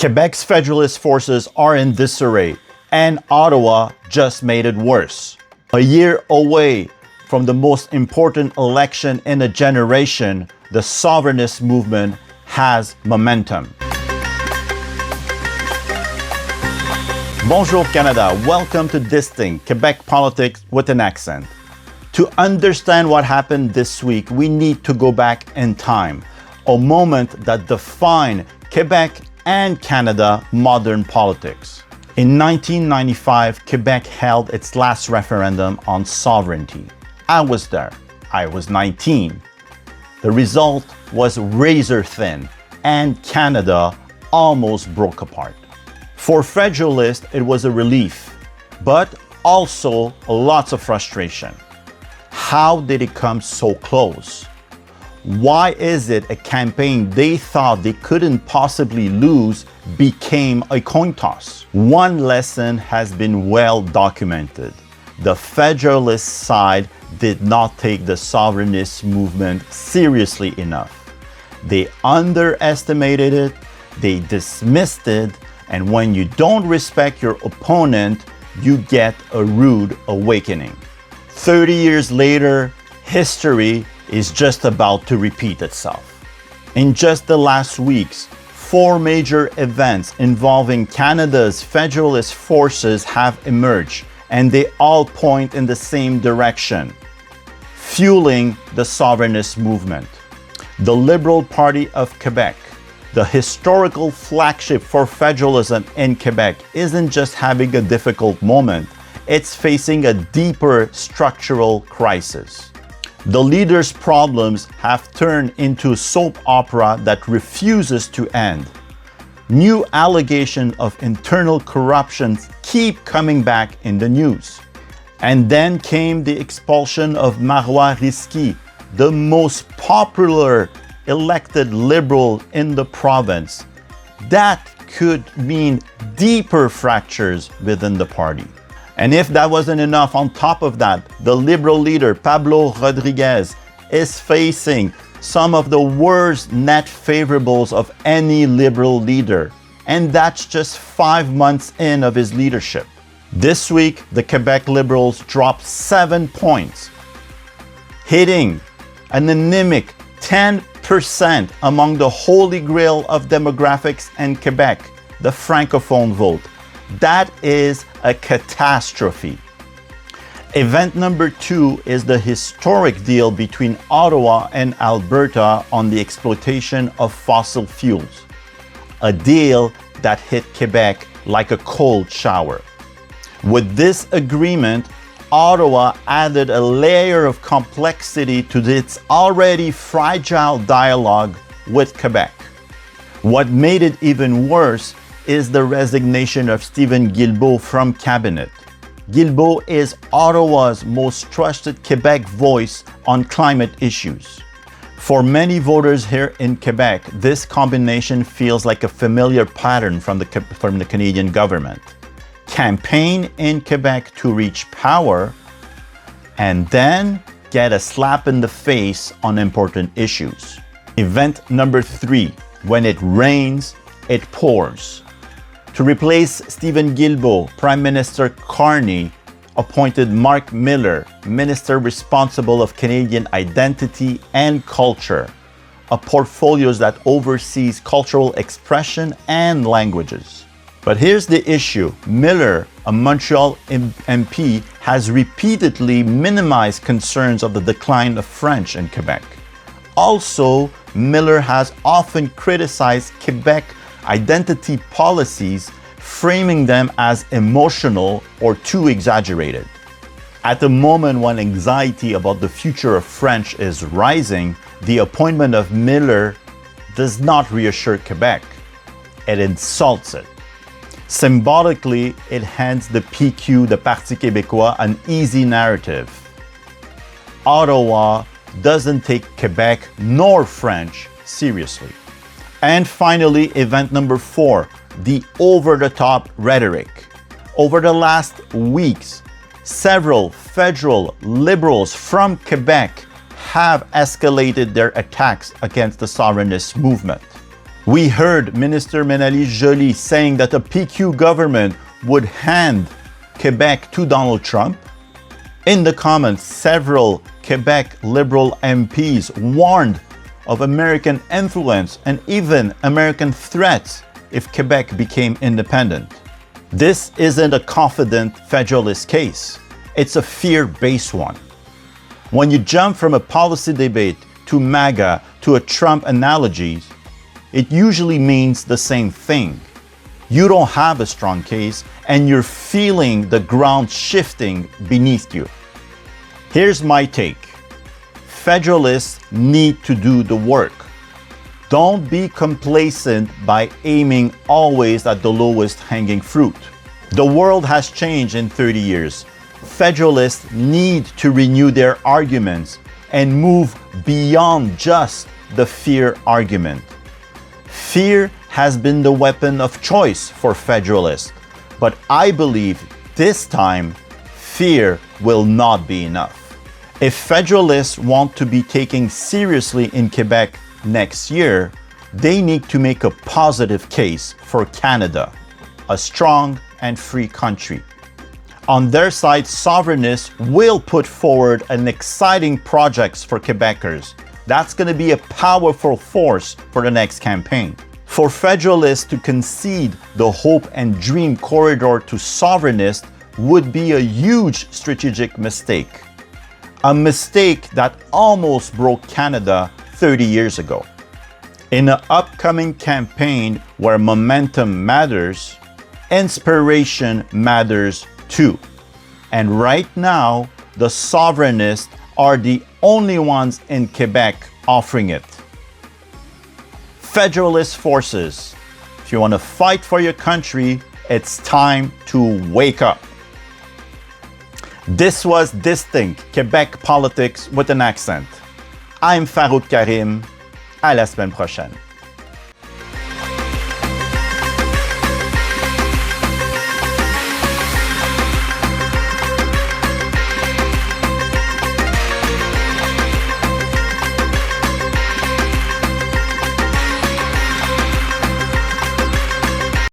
Quebec's federalist forces are in disarray, and Ottawa just made it worse. A year away from the most important election in a generation, the sovereignist movement has momentum. Bonjour Canada, welcome to this thing, Quebec politics with an accent. To understand what happened this week, we need to go back in time, a moment that defined Quebec and Canada modern politics. In 1995, Quebec held its last referendum on sovereignty. I was there. I was 19. The result was razor thin, and Canada almost broke apart. For Federalists, it was a relief, but also lots of frustration. How did it come so close? Why is it a campaign they thought they couldn't possibly lose became a coin toss? One lesson has been well documented. The Federalist side did not take the sovereignist movement seriously enough. They underestimated it, they dismissed it, and when you don't respect your opponent, you get a rude awakening. 30 years later, history is just about to repeat itself. In just the last weeks, 4 major events involving Canada's federalist forces have emerged, and they all point in the same direction, fueling the sovereignist movement. The Liberal Party of Quebec, the historical flagship for federalism in Quebec, isn't just having a difficult moment, it's facing a deeper structural crisis. The leader's problems have turned into a soap opera that refuses to end. New allegations of internal corruption keep coming back in the news. And then came the expulsion of Marois Risky, the most popular elected Liberal in the province. That could mean deeper fractures within the party. And if that wasn't enough, on top of that, the Liberal leader, Pablo Rodriguez, is facing some of the worst net favorables of any Liberal leader. And that's just 5 months in of his leadership. This week, the Quebec Liberals dropped 7 points, hitting an anemic 10% among the holy grail of demographics in Quebec, the Francophone vote. That is a catastrophe. Event number 2 is the historic deal between Ottawa and Alberta on the exploitation of fossil fuels. A deal that hit Quebec like a cold shower. With this agreement, Ottawa added a layer of complexity to its already fragile dialogue with Quebec. What made it even worse is the resignation of Stephen Guilbeault from cabinet. Guilbeault is Ottawa's most trusted Quebec voice on climate issues. For many voters here in Quebec, this combination feels like a familiar pattern from the Canadian government. Campaign in Quebec to reach power, and then get a slap in the face on important issues. Event number 3, when it rains, it pours. To replace Stephen Guilbeault, Prime Minister Carney appointed Marc Miller, Minister responsible of Canadian identity and culture, a portfolio that oversees cultural expression and languages. But here's the issue. Miller, a Montreal MP, has repeatedly minimized concerns of the decline of French in Quebec. Also, Miller has often criticized Quebec identity policies, framing them as emotional or too exaggerated. At the moment when anxiety about the future of French is rising, the appointment of Miller does not reassure Quebec. It insults it. Symbolically, it hands the PQ, the Parti Québécois, an easy narrative. Ottawa doesn't take Quebec nor French seriously. And finally, event number 4, the over-the-top rhetoric. Over the last weeks, several federal Liberals from Quebec have escalated their attacks against the sovereignist movement. We heard Minister Ménalie Joly saying that a PQ government would hand Quebec to Donald Trump. In the comments, several Quebec Liberal MPs warned of American influence and even American threats if Quebec became independent. This isn't a confident federalist case. It's a fear-based one. When you jump from a policy debate to MAGA to a Trump analogy, it usually means the same thing. You don't have a strong case and you're feeling the ground shifting beneath you. Here's my take. Federalists need to do the work. Don't be complacent by aiming always at the lowest hanging fruit. The world has changed in 30 years. Federalists need to renew their arguments and move beyond just the fear argument. Fear has been the weapon of choice for Federalists, but I believe this time fear will not be enough. If Federalists want to be taken seriously in Quebec next year, they need to make a positive case for Canada, a strong and free country. On their side, Sovereignists will put forward an exciting project for Quebecers. That's going to be a powerful force for the next campaign. For Federalists to concede the hope and dream corridor to Sovereignists would be a huge strategic mistake. A mistake that almost broke Canada 30 years ago. In an upcoming campaign where momentum matters, inspiration matters too. And right now, the Sovereignists are the only ones in Quebec offering it. Federalist forces, if you want to fight for your country, it's time to wake up. This was Distinct Quebec Politics with an Accent. I'm Farouk Karim. À la semaine prochaine.